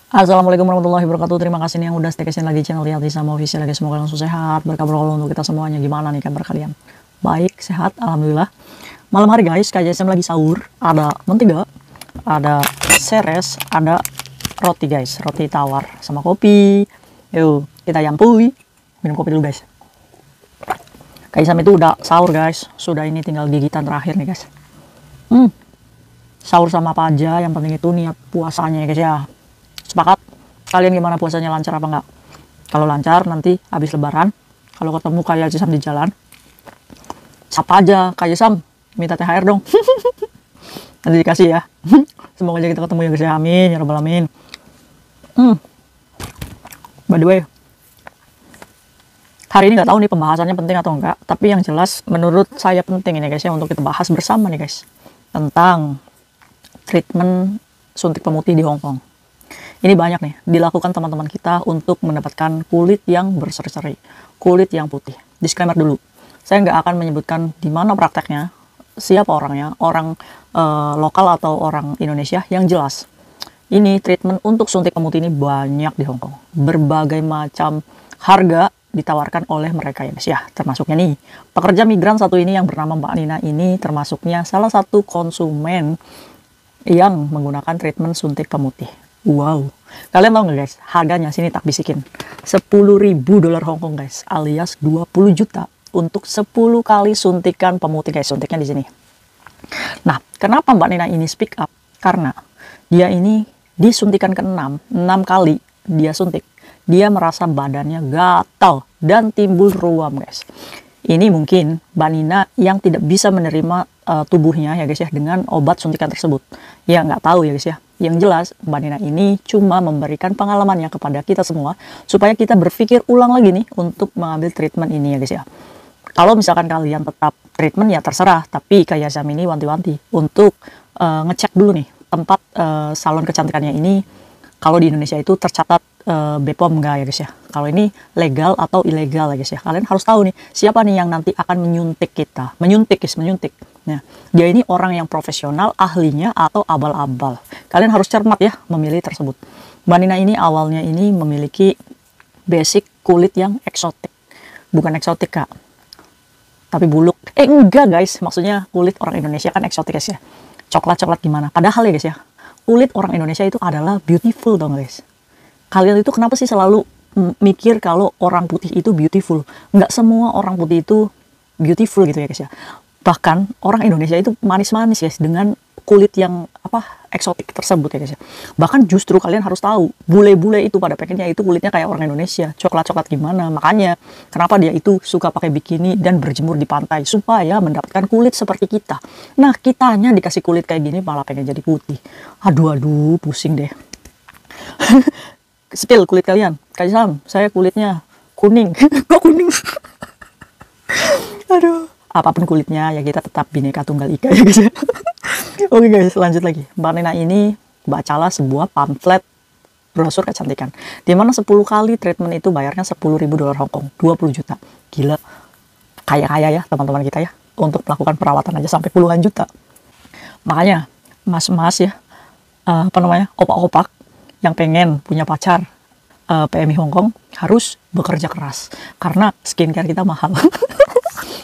Assalamualaikum warahmatullahi wabarakatuh. Terima kasih nih yang udah stay lagi channel Riyati sama official lagi. Semoga langsung sehat, berkah berkah untuk kita semuanya. Gimana nih kabar kalian? Baik, sehat, alhamdulillah. Malam hari guys, KJSM lagi sahur. Ada mentega, ada seres, ada roti guys, roti tawar sama kopi. Yuk, kita yampui. Minum kopi dulu guys. KJSM itu udah sahur guys. Sudah ini tinggal gigitan terakhir nih guys. Sahur sama apa aja, yang penting itu niat puasanya ya guys ya. Sepakat? Kalian gimana puasanya, lancar apa enggak? Kalau lancar nanti habis lebaran, kalau ketemu kayak Sam di jalan, sapa aja, kayak Sam minta THR dong. Nanti dikasih ya. Semoga aja kita ketemu ya guys ya. Amin ya rabbal alamin. By the way, hari ini nggak tahu nih pembahasannya penting atau enggak, tapi yang jelas menurut saya penting ini guys ya untuk kita bahas bersama nih guys, tentang treatment suntik pemutih di Hong Kong. Ini banyak nih dilakukan teman-teman kita untuk mendapatkan kulit yang berseri-seri, kulit yang putih. Disclaimer dulu, saya nggak akan menyebutkan di mana prakteknya, siapa orangnya, orang lokal atau orang Indonesia. Yang jelas, ini treatment untuk suntik pemutih ini banyak di Hong Kong. Berbagai macam harga ditawarkan oleh mereka ya guys ya. Termasuknya nih, pekerja migran satu ini yang bernama Mbak Nina ini termasuknya salah satu konsumen yang menggunakan treatment suntik pemutih. Wow, kalian tahu nggak guys, harganya sini tak bisikin, $10.000 Hongkong guys, alias 20 juta untuk 10 kali suntikan pemutih guys, suntiknya di sini. Nah, kenapa Mbak Nina ini speak up? Karena dia ini disuntikan ke-6 kali dia suntik, dia merasa badannya gatal dan timbul ruam guys. Ini mungkin Mbak Nina yang tidak bisa menerima tubuhnya ya guys ya dengan obat suntikan tersebut. Ya nggak tahu ya guys ya. Yang jelas Mbak Nina ini cuma memberikan pengalamannya kepada kita semua supaya kita berpikir ulang lagi nih untuk mengambil treatment ini ya guys ya. Kalau misalkan kalian tetap treatment ya terserah, tapi kayak Sam ini wanti-wanti untuk ngecek dulu nih tempat salon kecantikannya ini kalau di Indonesia itu tercatat BPOM enggak ya guys ya. Kalau ini legal atau ilegal ya guys ya. Kalian harus tahu nih siapa nih yang nanti akan menyuntik kita. Menyuntik guys, menyuntik. Nah, dia ini orang yang profesional, ahlinya atau abal-abal. Kalian harus cermat ya memilih tersebut. Mbak Nina ini awalnya ini memiliki basic kulit yang eksotik. Bukan eksotik kak, tapi buluk. Enggak guys, maksudnya kulit orang Indonesia kan eksotik guys ya. Coklat-coklat gimana. Padahal ya guys ya, kulit orang Indonesia itu adalah beautiful dong guys. Kalian itu kenapa sih selalu mikir kalau orang putih itu beautiful? Nggak semua orang putih itu beautiful gitu ya guys ya. Bahkan orang Indonesia itu manis-manis guys dengan kulit yang eksotik tersebut ya guys ya. Bahkan justru kalian harus tahu, bule-bule itu pada pengennya itu kulitnya kayak orang Indonesia, coklat-coklat gimana. Makanya kenapa dia itu suka pakai bikini dan berjemur di pantai supaya mendapatkan kulit seperti kita. Nah, kitanya dikasih kulit kayak gini malah pengen jadi putih. Aduh, pusing deh. Spill kulit kalian. Kayak Sam, saya kulitnya kuning. Kok kuning? Aduh. Apapun kulitnya ya kita tetap bineka tunggal ika ya guys ya. Oke guys, lanjut lagi. Mbak Nina ini bacalah sebuah pamflet brosur kecantikan di mana 10 kali treatment itu bayarnya $10.000 Hongkong, 20 juta. Gila. Kaya-kaya ya teman-teman kita ya untuk melakukan perawatan aja sampai puluhan juta. Makanya mas-mas ya, opak-opak yang pengen punya pacar PMI Hongkong harus bekerja keras karena skincare kita mahal.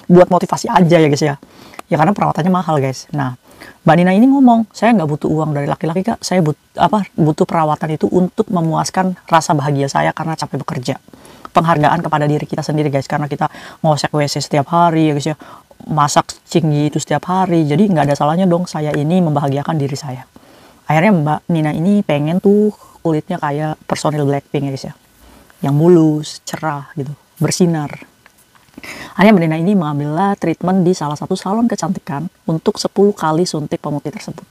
Buat motivasi aja ya guys ya. Ya karena perawatannya mahal guys. Nah, Mbak Nina ini ngomong, saya nggak butuh uang dari laki-laki kak. Saya butuh perawatan itu untuk memuaskan rasa bahagia saya karena capek bekerja. Penghargaan kepada diri kita sendiri guys. Karena kita ngosek WC setiap hari ya guys ya. Masak cinggi itu setiap hari. Jadi nggak ada salahnya dong saya ini membahagiakan diri saya. Akhirnya Mbak Nina ini pengen tuh kulitnya kayak personil Blackpink ya guys ya. Yang mulus, cerah gitu, bersinar. Akhirnya Mbak Nina ini mengambil treatment di salah satu salon kecantikan untuk 10 kali suntik pemutih tersebut.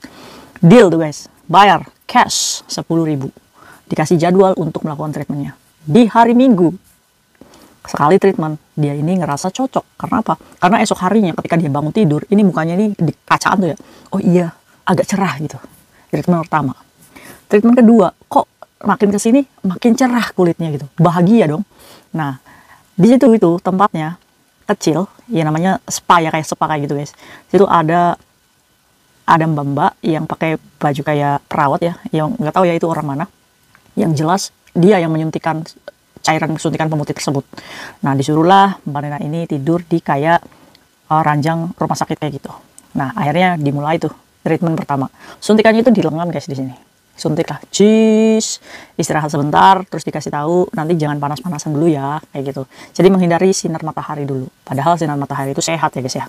Deal tuh guys, bayar cash 10.000. Dikasih jadwal untuk melakukan treatmentnya di hari Minggu. Sekali treatment, dia ini ngerasa cocok. Karena apa? Karena esok harinya ketika dia bangun tidur, ini mukanya ini di kacaan tuh ya. Oh iya, agak cerah gitu. Treatment pertama. Treatment kedua, kok makin kesini makin cerah kulitnya gitu. Bahagia dong. Nah, di situ itu tempatnya kecil, ya namanya spa ya, kayak spa kayak gitu guys. Situ ada mbak-mbak yang pakai baju kayak perawat ya, yang nggak tahu ya itu orang mana. Yang jelas dia yang menyuntikkan cairan suntikan pemutih tersebut. Nah, disuruhlah Mbak Nina ini tidur di kayak ranjang rumah sakit kayak gitu. Nah, akhirnya dimulai tuh treatment pertama. Suntikannya itu di lengan guys di sini. Suntik lah, cheese, istirahat sebentar, terus dikasih tahu nanti jangan panas-panasan dulu ya, kayak gitu. Jadi menghindari sinar matahari dulu. Padahal sinar matahari itu sehat ya guys ya.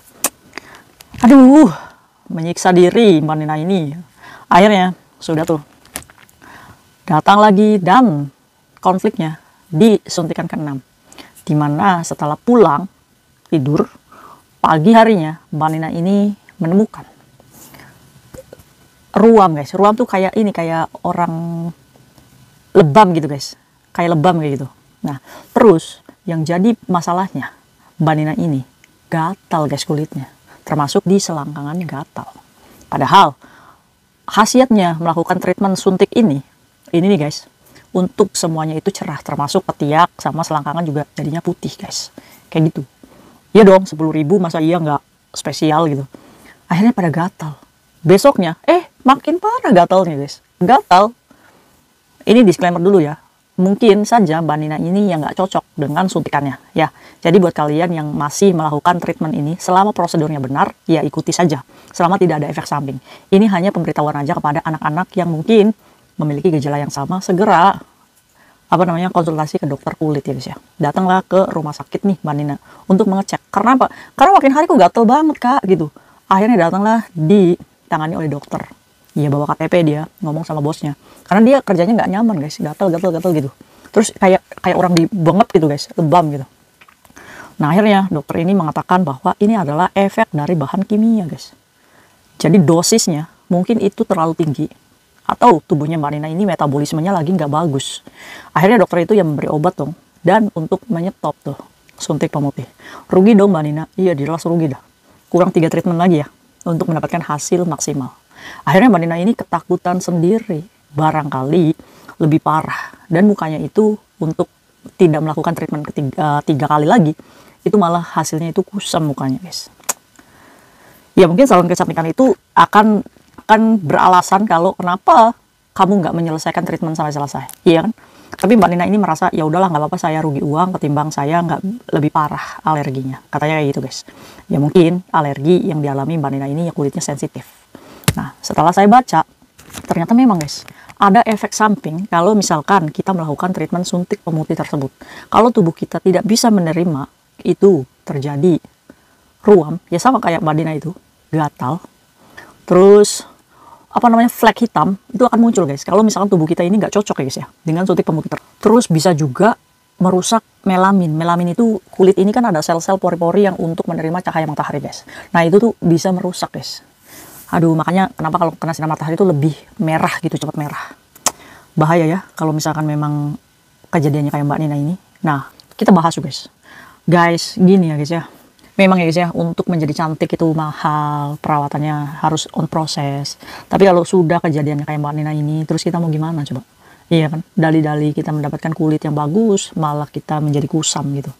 Aduh, menyiksa diri Mbak Nina ini. Akhirnya sudah tuh datang lagi dan konfliknya di suntikan ke-6, dimana setelah pulang tidur pagi harinya Mbak Nina ini menemukan ruam guys. Ruam tuh kayak ini, kayak orang lebam gitu guys, kayak lebam kayak gitu. Nah, terus yang jadi masalahnya Mbak Nina ini gatal guys kulitnya, termasuk di selangkangannya gatal. Padahal khasiatnya melakukan treatment suntik ini nih guys, untuk semuanya itu cerah, termasuk ketiak sama selangkangan juga jadinya putih guys, kayak gitu. Iya dong, 10.000 masa iya nggak spesial gitu. Akhirnya pada gatal. Besoknya makin parah gatalnya guys, gatal. Ini disclaimer dulu ya, mungkin saja Mbak Nina ini yang nggak cocok dengan suntikannya ya. Jadi buat kalian yang masih melakukan treatment ini, selama prosedurnya benar ya ikuti saja, selama tidak ada efek samping. Ini hanya pemberitahuan aja kepada anak-anak yang mungkin memiliki gejala yang sama, segera konsultasi ke dokter kulit ya guys ya. Datanglah ke rumah sakit nih Mbak Nina untuk mengecek. Karena apa? Karena makin hari kok gatel banget kak gitu. Akhirnya datanglah ditangani oleh dokter. Iya, bawa KTP, dia ngomong sama bosnya. Karena dia kerjanya nggak nyaman guys, gatel gitu. Terus kayak orang dibengep gitu guys, lebam gitu. Nah, akhirnya dokter ini mengatakan bahwa ini adalah efek dari bahan kimia guys. Jadi dosisnya mungkin itu terlalu tinggi, atau tubuhnya Mbak Nina ini metabolismenya lagi nggak bagus. Akhirnya dokter itu yang memberi obat dong, dan untuk menyetop tuh suntik pemutih. Rugi dong Mbak Nina, iya jelas rugi dah. Kurang 3 treatment lagi ya untuk mendapatkan hasil maksimal. Akhirnya Mbak Nina ini ketakutan sendiri, barangkali lebih parah, dan mukanya itu untuk tidak melakukan treatment tiga kali lagi, itu malah hasilnya itu kusam mukanya guys. Ya mungkin salon kecantikan itu akan beralasan kalau kenapa kamu nggak menyelesaikan treatment sampai selesai, iya kan? Tapi Mbak Nina ini merasa ya udahlah nggak apa-apa, saya rugi uang ketimbang saya nggak lebih parah alerginya, katanya kayak gitu guys. Ya mungkin alergi yang dialami Mbak Nina ini ya kulitnya sensitif. Nah, setelah saya baca, ternyata memang guys ada efek samping kalau misalkan kita melakukan treatment suntik pemutih tersebut. Kalau tubuh kita tidak bisa menerima itu terjadi ruam, ya sama kayak Mbak Nina itu gatal, terus flek hitam itu akan muncul guys kalau misalkan tubuh kita ini nggak cocok ya guys ya dengan suntik pemutih. Terus bisa juga merusak melamin. Melamin itu kulit ini kan ada sel-sel pori-pori yang untuk menerima cahaya matahari guys. Nah itu tuh bisa merusak guys. Aduh, makanya kenapa kalau kena sinar matahari itu lebih merah gitu, cepat merah. Bahaya ya kalau misalkan memang kejadiannya kayak Mbak Nina ini. Nah, kita bahas guys. Guys, gini ya guys ya. Memang ya guys ya, untuk menjadi cantik itu mahal, perawatannya harus on proses. Tapi kalau sudah kejadiannya kayak Mbak Nina ini, terus kita mau gimana coba? Iya kan, dali-dali kita mendapatkan kulit yang bagus, malah kita menjadi kusam gitu.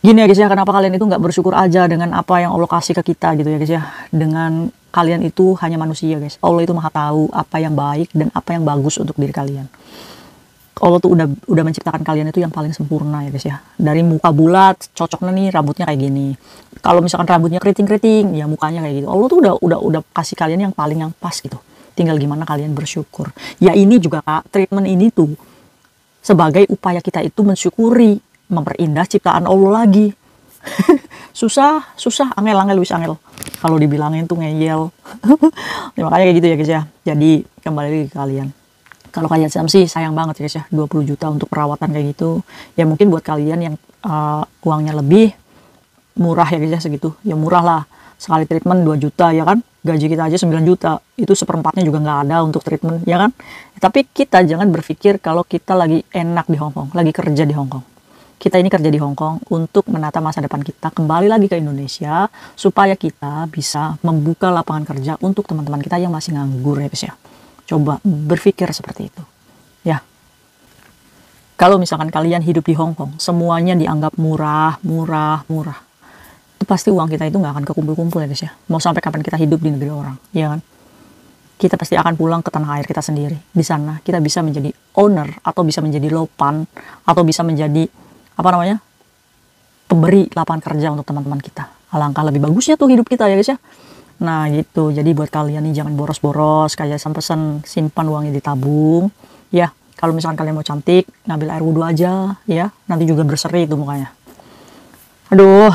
Gini ya guys ya, kenapa kalian itu nggak bersyukur aja dengan apa yang Allah kasih ke kita gitu ya guys ya. Dengan kalian itu hanya manusia guys. Allah itu maha tahu apa yang baik dan apa yang bagus untuk diri kalian. Allah tuh udah menciptakan kalian itu yang paling sempurna ya guys ya. Dari muka bulat, cocoknya nih rambutnya kayak gini. Kalau misalkan rambutnya keriting-keriting, ya mukanya kayak gitu. Allah tuh udah kasih kalian yang paling yang pas gitu. Tinggal gimana kalian bersyukur. Ya ini juga kak, treatment ini tuh sebagai upaya kita itu mensyukuri, memperindah ciptaan Allah lagi. susah, angel wis angel. Kalau dibilangin tuh ngeyel. Ya, makanya kayak gitu ya guys ya. Jadi kembali lagi ke kalian. Kalau kayak Sam sih sayang banget ya guys ya, 20 juta untuk perawatan kayak gitu. Ya mungkin buat kalian yang uangnya lebih murah ya guys ya segitu. Ya murah lah, sekali treatment 2 juta ya kan. Gaji kita aja 9 juta, itu seperempatnya juga nggak ada untuk treatment ya kan. Tapi kita jangan berpikir kalau kita lagi enak di Hong Kong, lagi kerja di Hong Kong. Kita ini kerja di Hong Kong untuk menata masa depan kita, kembali lagi ke Indonesia, supaya kita bisa membuka lapangan kerja untuk teman-teman kita yang masih nganggur ya guys ya. Coba berpikir seperti itu ya. Kalau misalkan kalian hidup di Hong Kong, semuanya dianggap murah, itu pasti uang kita itu nggak akan kekumpul-kumpul ya guys ya. Mau sampai kapan kita hidup di negeri orang, ya kan? kita pasti akan pulang ke tanah air kita sendiri. Di sana kita bisa menjadi owner, atau bisa menjadi lopan, atau bisa menjadi pemberi lapangan kerja untuk teman-teman kita. Alangkah lebih bagusnya tuh hidup kita ya guys ya. Nah gitu, jadi buat kalian nih jangan boros-boros, kayak saya pesan simpan uangnya ditabung. Ya, kalau misalkan kalian mau cantik, ngambil air wudhu aja ya, nanti juga berseri itu mukanya. Aduh,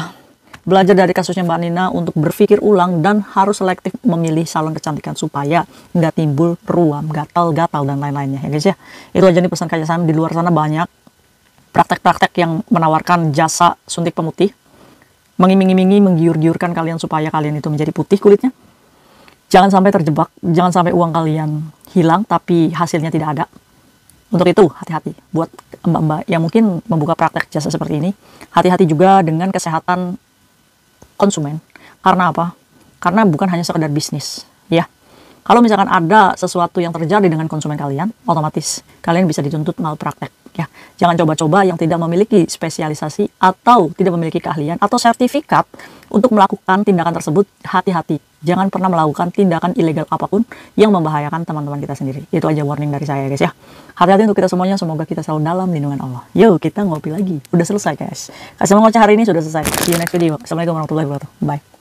belajar dari kasusnya Mbak Nina untuk berpikir ulang dan harus selektif memilih salon kecantikan supaya nggak timbul ruam, gatal-gatal dan lain-lainnya ya guys ya. Itu aja nih pesan kayak saya. Di luar sana banyak praktek-praktek yang menawarkan jasa suntik pemutih, mengiming-imingi, menggiur-giurkan kalian supaya kalian itu menjadi putih kulitnya. Jangan sampai terjebak, jangan sampai uang kalian hilang tapi hasilnya tidak ada. Untuk itu hati-hati buat mbak-mbak yang mungkin membuka praktek jasa seperti ini. Hati-hati juga dengan kesehatan konsumen. Karena apa? Karena bukan hanya sekedar bisnis ya. Kalau misalkan ada sesuatu yang terjadi dengan konsumen kalian, otomatis kalian bisa dituntut malpraktek ya. Jangan coba-coba yang tidak memiliki spesialisasi atau tidak memiliki keahlian atau sertifikat untuk melakukan tindakan tersebut. Hati-hati, jangan pernah melakukan tindakan ilegal apapun yang membahayakan teman-teman kita sendiri. Itu aja warning dari saya guys ya. Hati-hati untuk kita semuanya, semoga kita selalu dalam lindungan Allah. Yuk kita ngopi lagi. Udah selesai guys. Kasih ngoceh hari ini sudah selesai. See you next video. Assalamualaikum warahmatullahi wabarakatuh. Bye.